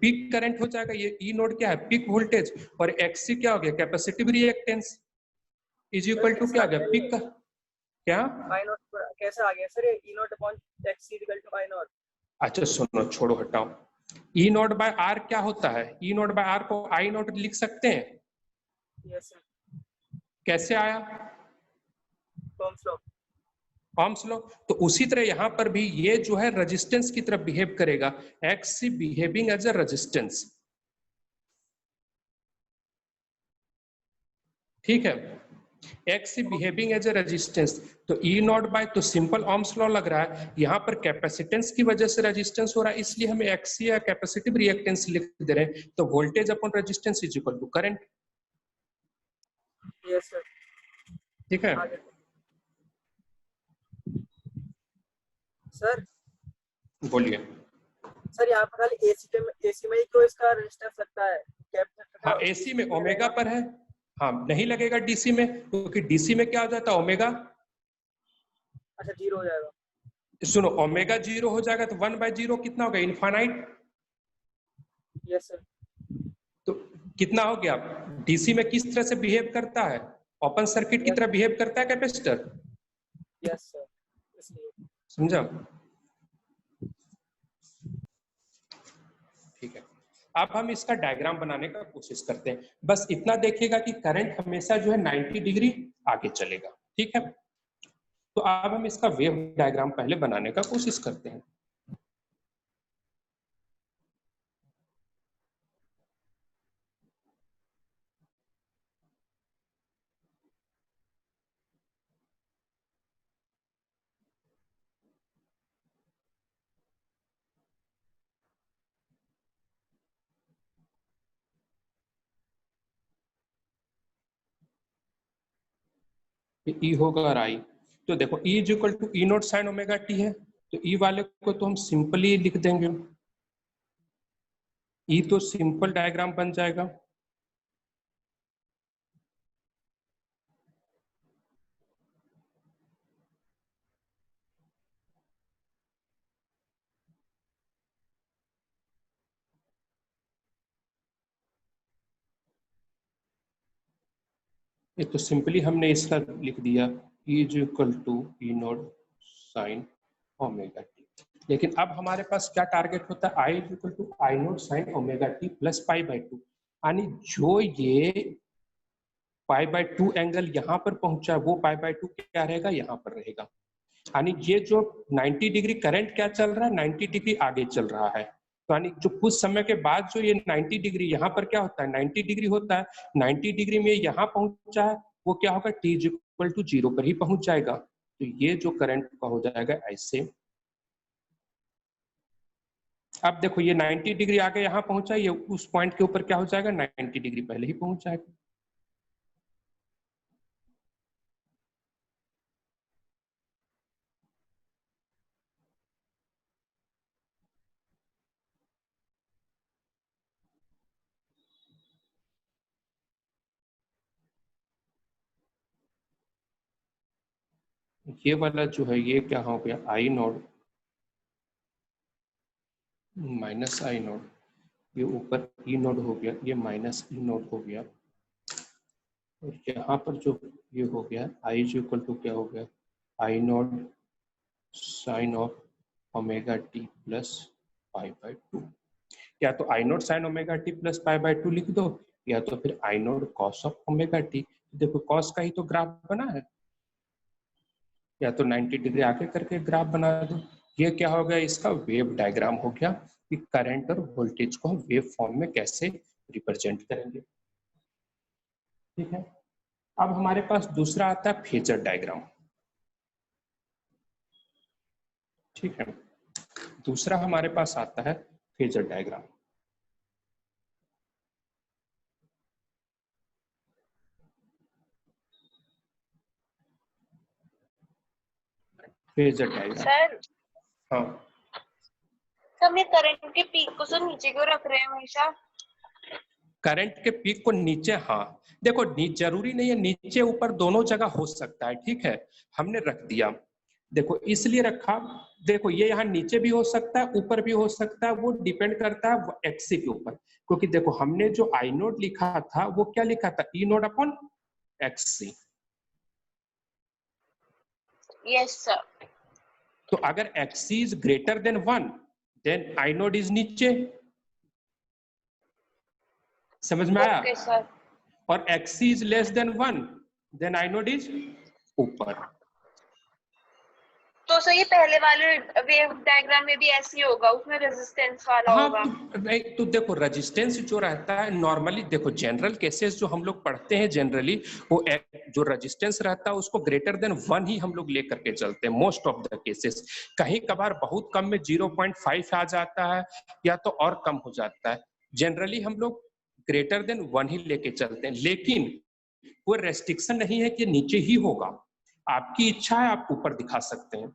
Peak current हो जाएगा, ये ई नोड क्या है, पीक वोल्टेज, और एक्सी क्या हो गया, capacitive reactance, is equal to क्या आ गया, पीक का क्या, आई नॉट कैसे आ गया सर, ये E naught upon X equal to I naught. अच्छा सुनो छोड़ो हटाओ, ई नॉट बाय आर क्या होता है, ई नॉट बाय आर को आई नॉट लिख सकते हैं, यस सर, कैसे आया, ओम्स लॉ। Ohm's law. तो उसी तरह यहां पर भी ये जो है रेजिस्टेंस की तरफ बिहेव करेगा, XC behaving as a resistance, ठीक है, XC behaving as a resistance, तो ई नॉट बाय, तो सिंपल ओम्स लॉ लग रहा है, यहाँ पर कैपेसिटेंस की वजह से रेजिस्टेंस हो रहा है, इसलिए हमें एक्सी या कैपेसिटिव रिएक्टेंस लिख दे रहे हैं, तो voltage upon resistance is equal to current. Yes sir, ठीक है सर, बोलिए। सर यहाँ पर खाली एसी में ही तो इसका रेजिस्टेंस लगता है, कैपेसिटर का हाँ एसी में ओमेगा पर है, हाँ नहीं लगेगा डीसी में, क्योंकि डीसी में क्या हो जाता है ओमेगा, अच्छा 0 हो जाएगा। सुनो ओमेगा 0 हो जाएगा तो 1/0 कितना होगा, इनफाइनाइट। यस सर, तो कितना हो गया, डीसी में किस तरह से बिहेव करता है, ओपन सर्किट की तरह बिहेव करता है कैपेसिटर, यस सर, इसलिए समझा, ठीक है। अब हम इसका डायग्राम बनाने का कोशिश करते हैं, बस इतना देखिएगा कि करंट हमेशा जो है 90 डिग्री आगे चलेगा, ठीक है। तो अब हम इसका वेव डायग्राम पहले बनाने का कोशिश करते हैं। ई होगा और आई, तो देखो E is equal to E naught sine omega T है, तो ई वाले को तो हम सिंपली लिख देंगे, ई तो सिंपल डायग्राम बन जाएगा, ये तो सिंपली हमने इसका लिख दिया, E is equal to E naught sine omega T. लेकिन अब हमारे पास क्या टारगेट होता है, I is equal to I naught sine omega T plus pi by two, यानी जो ये पाई बाई टू एंगल यहाँ पर पहुंचा है वो पाई बाई टू क्या रहेगा, यहाँ पर रहेगा, यानी ये जो 90 डिग्री करंट क्या चल रहा है, 90 डिग्री आगे चल रहा है, तो यानी जो कुछ समय के बाद जो ये 90 डिग्री यहाँ पर क्या होता है, 90 डिग्री होता है, 90 डिग्री में यहाँ पहुंचा है, वो क्या होगा, टी इज इक्वल टू 0 पर ही पहुंच जाएगा, तो ये जो करंट का हो जाएगा ऐसे। अब देखो ये 90 डिग्री आगे यहाँ पहुंचा, ये उस पॉइंट के ऊपर क्या हो जाएगा, 90 डिग्री पहले ही पहुंच जाएगा, ये वाला जो है ये क्या हो गया, I node minus I node, ये ऊपर ई नोड हो गया, ये माइनस ई नोड हो गया, और यहाँ पर जो ये हो गया आई इज इक्वल टू क्या हो गया, I naught sine of omega T plus pi by two, या तो I naught sine omega T plus pi by two लिख दो, या तो फिर I naught cos of omega T, देखो कॉस का ही तो ग्राफ बना है, या तो 90 डिग्री आगे करके ग्राफ बना दो, ये क्या हो गया, इसका वेव डायग्राम हो गया कि करंट और वोल्टेज को हम वेव फॉर्म में कैसे रिप्रेजेंट करेंगे, ठीक है। अब हमारे पास दूसरा आता है फेजर डायग्राम, ठीक है, दूसरा हमारे पास आता है phasor diagram. Phasor diagram sir, हाँ, हम ये करंट के पीक को सर नीचे क्यों रख रहे हैं हमेशा? करंट के पीक को नीचे, हाँ देखो जरूरी नहीं है नीचे ऊपर दोनों जगह हो सकता है, ठीक है, हमने रख दिया, देखो इसलिए रखा, देखो ये यहाँ नीचे भी हो सकता है ऊपर भी हो सकता है, वो डिपेंड करता है एक्सी के ऊपर, क्योंकि देखो हमने जो आई नोट लिखा था वो क्या लिखा था, E naught upon XC. Yes sir. तो अगर XC is greater than 1 then I naught is नीचे, समझ में आया? Okay sir. और XC is less than 1 then I naught is ऊपर। तो सर ये पहले वाले वेव डायग्राम में भी ऐसे ही होगा, उसमें रेजिस्टेंस वाला हाँ होगा। तो देखो रेजिस्टेंस जो रहता है नॉर्मली, देखो जनरल केसेस जो हम लोग पढ़ते हैं जनरली, वो जो रेजिस्टेंस रहता है उसको ग्रेटर देन 1 ही हम लोग लेकर के चलते हैं मोस्ट ऑफ द केसेस। कहीं कभार बहुत कम में 0.5 आ जाता है या तो और कम हो जाता है, जनरली हम लोग ग्रेटर देन 1 ही लेके चलते हैं। लेकिन कोई रेस्ट्रिक्शन नहीं है कि नीचे ही होगा, आपकी इच्छा है आप ऊपर दिखा सकते हैं।